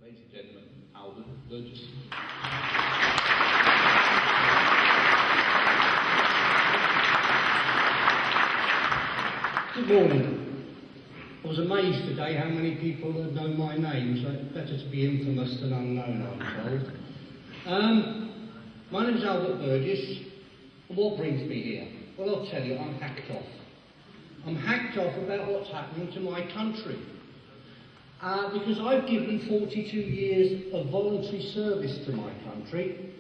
Ladies and gentlemen, Burgess. Good morning. I was amazed today how many people have known my name, so it's better to be infamous than unknown, I'm told. My name's Burgess, and what brings me here? Well, I'll tell you, I'm hacked off. I'm hacked off about what's happening to my country. Because I've given 42 years of voluntary service to my country.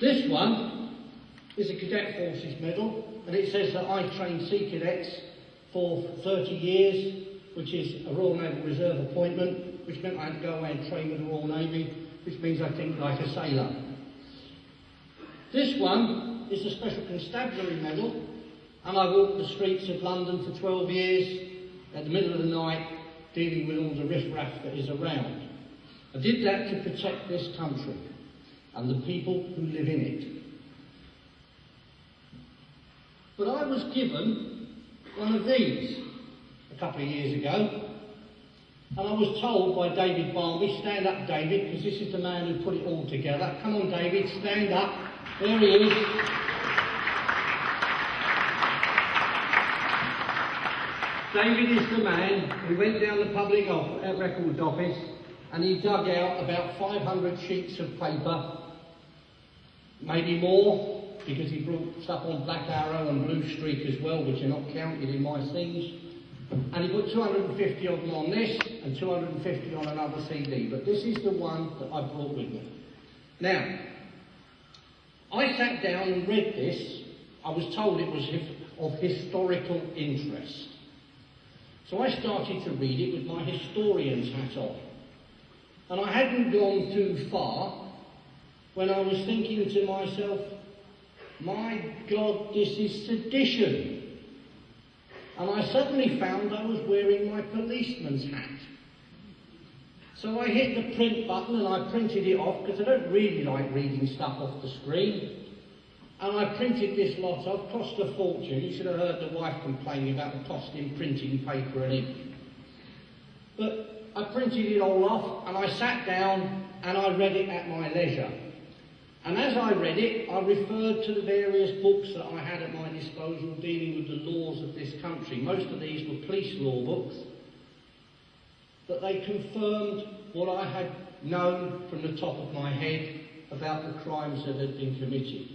This one is a Cadet Forces medal, and it says that I trained Sea Cadets for 30 years, which is a Royal Naval Reserve appointment, which meant I had to go away and train with the Royal Navy, which means I think like a sailor. This one is a Special Constabulary medal, and I walked the streets of London for 12 years at the middle of the night, dealing with all the riff-raff that is around. I did that to protect this country and the people who live in it. But I was given one of these a couple of years ago, and I was told by David Barnby, stand up David, because this is the man who put it all together. Come on David, stand up. There he is. David is the man who went down the public records office and he dug out about 500 sheets of paper, maybe more, because he brought stuff on Black Arrow and Blue Streak as well, which are not counted in my things. And he put 250 of them on this and 250 on another CD, but this is the one that I brought with me. Now, I sat down and read this. I was told it was of historical interest. So I started to read it with my historian's hat on. And I hadn't gone too far when I was thinking to myself, my God, this is sedition. And I suddenly found I was wearing my policeman's hat. So I hit the print button and I printed it off, because I don't really like reading stuff off the screen. And I printed this lot off, cost a fortune. You should have heard the wife complaining about the cost in printing paper and ink. But I printed it all off and I sat down and I read it at my leisure. And as I read it, I referred to the various books that I had at my disposal dealing with the laws of this country. Most of these were police law books, but they confirmed what I had known from the top of my head about the crimes that had been committed.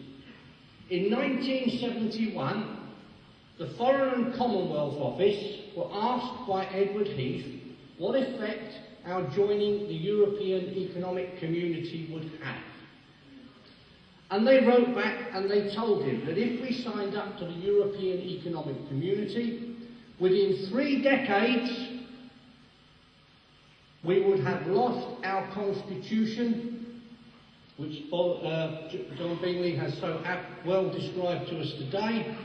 In 1971, the Foreign and Commonwealth Office were asked by Edward Heath what effect our joining the European Economic Community would have. And they wrote back and they told him that if we signed up to the European Economic Community, within 3 decades, we would have lost our constitution, which John Bingley has so well described to us today,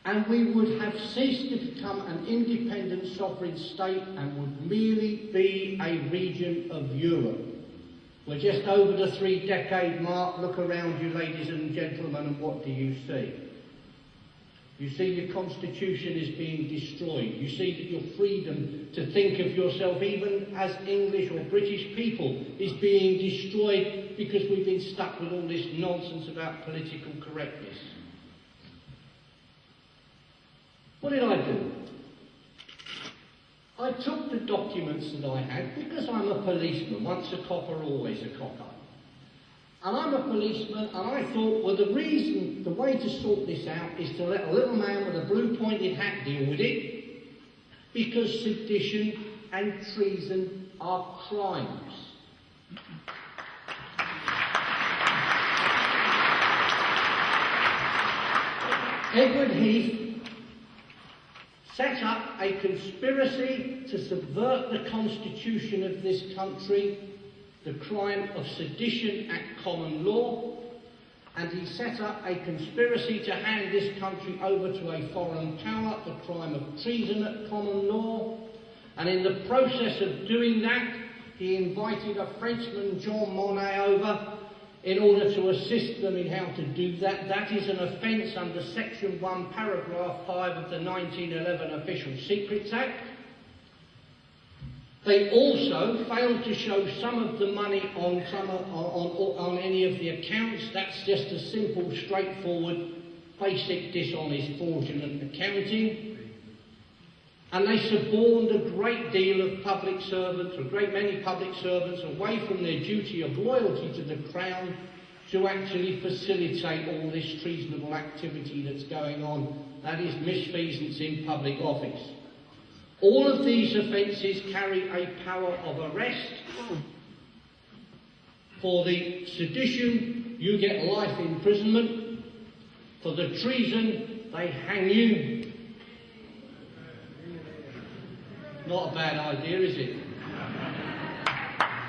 and we would have ceased to become an independent sovereign state and would merely be a region of Europe. We're just over the 3-decade mark. Look around you, ladies and gentlemen, and what do you see? You see your constitution is being destroyed. You see that your freedom to think of yourself, even as English or British people, is being destroyed because we've been stuck with all this nonsense about political correctness. What did I do? I took the documents that I had, because I'm a policeman, once a copper, always a copper. And I'm a policeman, and I thought, well, the way to sort this out is to let a little man with a blue pointed hat deal with it, because sedition and treason are crimes. Edward Heath set up a conspiracy to subvert the constitution of this country, the crime of sedition at common law, and he set up a conspiracy to hand this country over to a foreign power, the crime of treason at common law, and in the process of doing that, he invited a Frenchman, Jean Monnet, over in order to assist them in how to do that. That is an offence under Section 1, Paragraph 5 of the 1911 Official Secrets Act. They also failed to show some of the money on any of the accounts. That's just a simple, straightforward, basic, dishonest, fraudulent accounting. And they suborned a great deal of public servants, a great many public servants, away from their duty of loyalty to the Crown to actually facilitate all this treasonable activity that's going on, that is misfeasance in public office. All of these offences carry a power of arrest. For the sedition, you get life imprisonment. For the treason, they hang you. Not a bad idea, is it?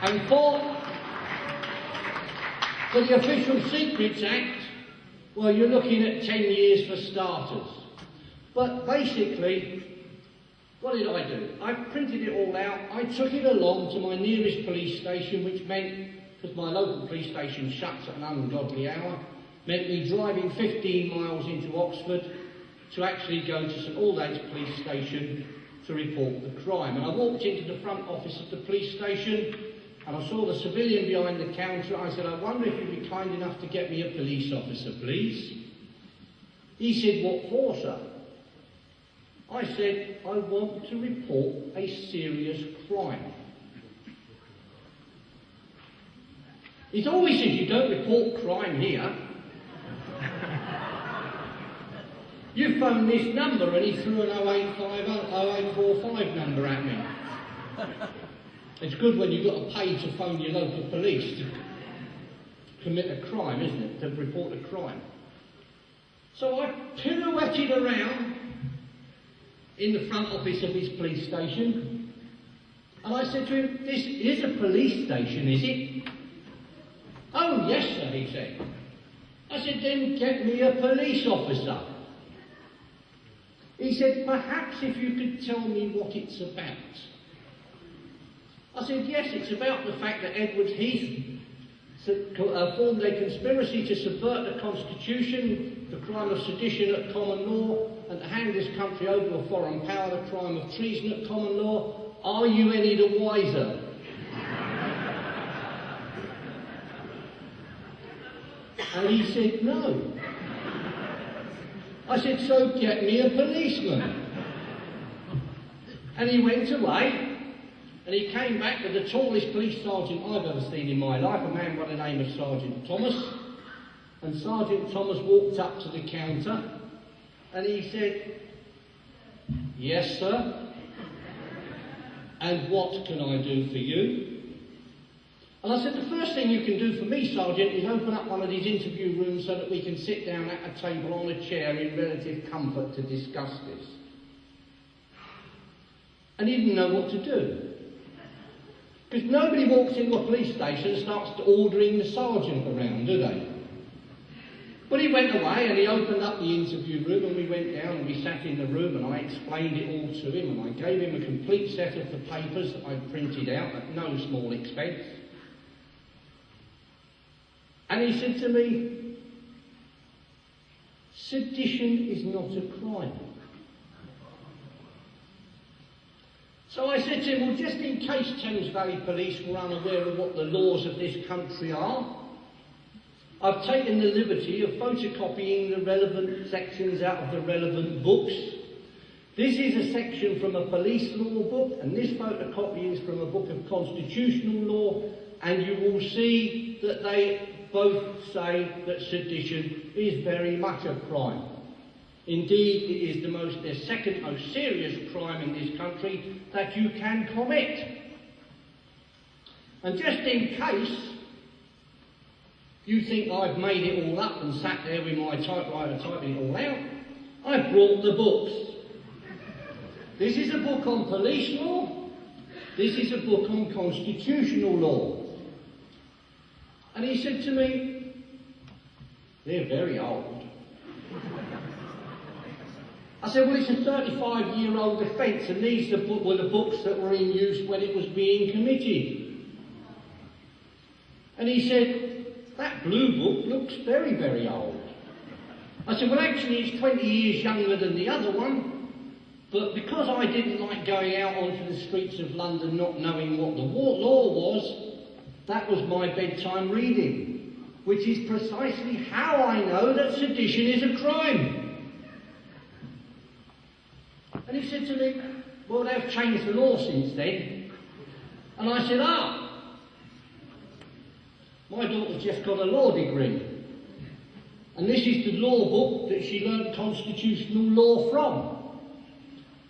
And for the Official Secrets Act, well, you're looking at 10 years for starters. But basically, what did I do? I printed it all out. I took it along to my nearest police station, which meant, because my local police station shuts at an ungodly hour, meant me driving 15 miles into Oxford to actually go to St Aldate's police station to report the crime. And I walked into the front office of the police station and I saw the civilian behind the counter. I said, I wonder if you'd be kind enough to get me a police officer, please. He said, what for, sir? I said, I want to report a serious crime. He always says, you don't report crime here. You phone this number, and he threw an 0845 number at me. It's good when you've got to pay to phone your local police to commit a crime, isn't it? To report a crime. So I pirouetted around in the front office of his police station, and I said to him, this is a police station, is it? Oh, yes, sir, he said. I said, then get me a police officer. He said, perhaps if you could tell me what it's about. I said, yes, it's about the fact that Edward Heath formed a conspiracy to subvert the Constitution, the crime of sedition at common law, and to hand this country over to a foreign power, the crime of treason at common law. Are you any the wiser? And he said, no. I said, so get me a policeman. And he went away, and he came back with the tallest police sergeant I've ever seen in my life, a man by the name of Sergeant Thomas. And Sergeant Thomas walked up to the counter, and he said, yes, sir. And what can I do for you? And I said, the first thing you can do for me, Sergeant, is open up one of these interview rooms so that we can sit down at a table on a chair in relative comfort to discuss this. And he didn't know what to do. Because nobody walks into a police station and starts ordering the sergeant around, do they? But he went away and he opened up the interview room, and we went down and we sat in the room, and I explained it all to him, and I gave him a complete set of the papers that I'd printed out at no small expense. And he said to me, sedition is not a crime. So I said to him, well, just in case Thames Valley Police were unaware of what the laws of this country are, I've taken the liberty of photocopying the relevant sections out of the relevant books. This is a section from a police law book, and this photocopy is from a book of constitutional law, and you will see that they both say that sedition is very much a crime. Indeed, it is the second most serious crime in this country that you can commit. And just in case you think I've made it all up and sat there with my typewriter typing it all out, I've brought the books. This is a book on police law. This is a book on constitutional law. And he said to me, they're very old. I said, well, it's a 35-year-old offence, and these were the books that were in use when it was being committed. And he said, that blue book looks very, very old. I said, well, actually, it's 20 years younger than the other one, But because I didn't like going out onto the streets of London not knowing what the law was, that was my bedtime reading, which is precisely how I know that sedition is a crime. And he said to me, well, they've changed the law since then. And I said, my daughter's just got a law degree. And this is the law book that she learnt constitutional law from.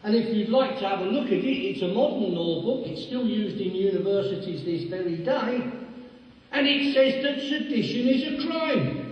And if you'd like to have a look at it, it's a modern law book. It's still used in universities this very day. And it says that sedition is a crime.